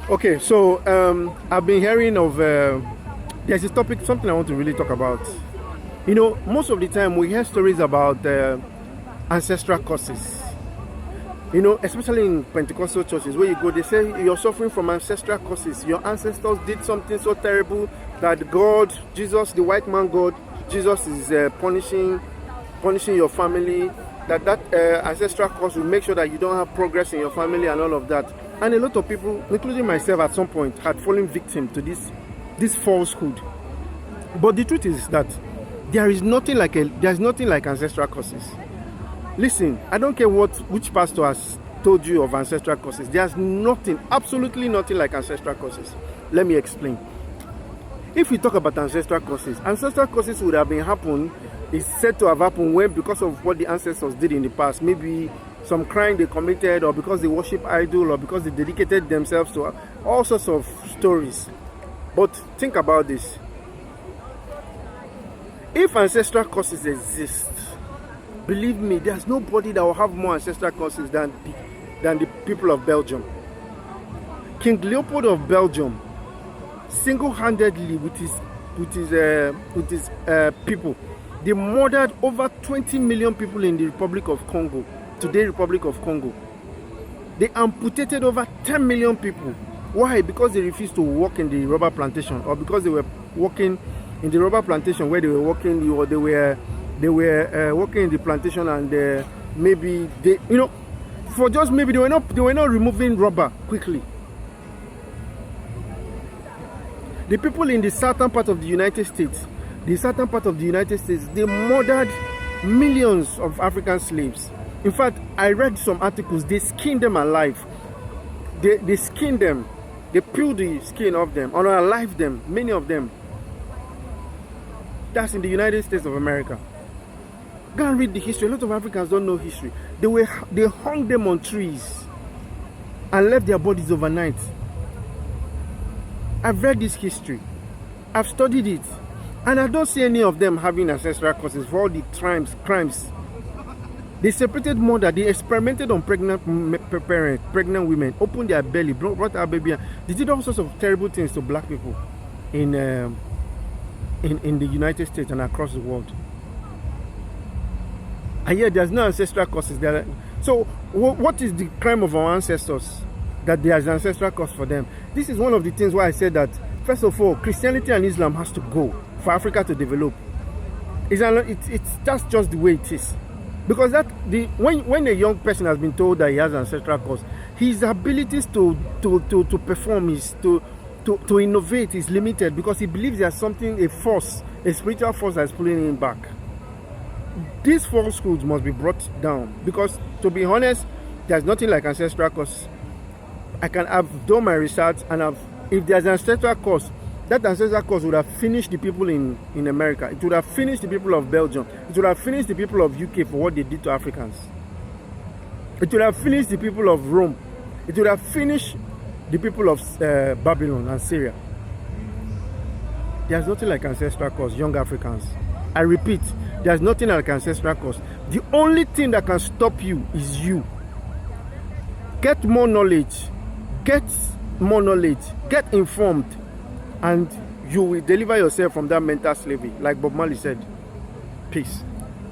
Okay, so I've been hearing of there's a topic, something I want to really talk about. You know, most of the time we hear stories about ancestral curses. You know, especially in Pentecostal churches where you go, they say you're suffering from ancestral curses. Your ancestors did something so terrible that God, Jesus, the white man God, Jesus is punishing your family. That ancestral curse will make sure that you don't have progress in your family and all of that. And a lot of people, including myself at some point, had fallen victim to this falsehood. But the truth is that there's nothing like ancestral curses. Listen, I don't care which pastor has told you of ancestral curses. There's nothing, absolutely nothing like ancestral curses. Let me explain. If we talk about ancestral curses would have been happened, is said to have happened when, because of what the ancestors did in the past, maybe some crime they committed, or because they worship idol, or because they dedicated themselves to all sorts of stories. But think about this. If ancestral curses exist, believe me, there's nobody that will have more ancestral curses than the people of Belgium. King Leopold of Belgium, single-handedly with his people, they murdered over 20 million people in the Republic of Congo, today Republic of Congo. They amputated over 10 million people. Why? Because they refused to work in the rubber plantation, or because they were working in the rubber plantation where they were working, or they were working in the plantation, and maybe they, you know, for just maybe they were not removing rubber quickly. The people in the southern part of the United States, they murdered millions of African slaves. In fact, I read some articles. They skinned them alive. They skinned them. They peeled the skin off them, or unalived them. Many of them. That's in the United States of America. Go and read the history. A lot of Africans don't know history. They hung them on trees and left their bodies overnight. I've read this history. I've studied it. And I don't see any of them having ancestral causes for all the crimes. They separated mother. They experimented on pregnant women, opened their belly, brought our baby. They did all sorts of terrible things to black people in the United States and across the world. And yet there's no ancestral causes there. So what is the crime of our ancestors that there's ancestral cause for them? This is one of the things why I said that, first of all, Christianity and Islam has to go for Africa to develop. That's just the way it is. Because when a young person has been told that he has ancestral cause, his abilities to perform, to innovate is limited, because he believes there's something, a spiritual force that's pulling him back. These falsehoods must be brought down, because, to be honest, there's nothing like ancestral cause. I've done my research, and if there's an ancestral cause, that ancestral cause would have finished the people in America. It would have finished the people of Belgium. It would have finished the people of UK for what they did to Africans. It would have finished the people of Rome. It would have finished the people of Babylon and Syria. There's nothing like ancestral cause, young Africans. I repeat, there's nothing like ancestral cause. The only thing that can stop you is you. Get more knowledge. Get informed, and you will deliver yourself from that mental slavery, like Bob Marley said. Peace.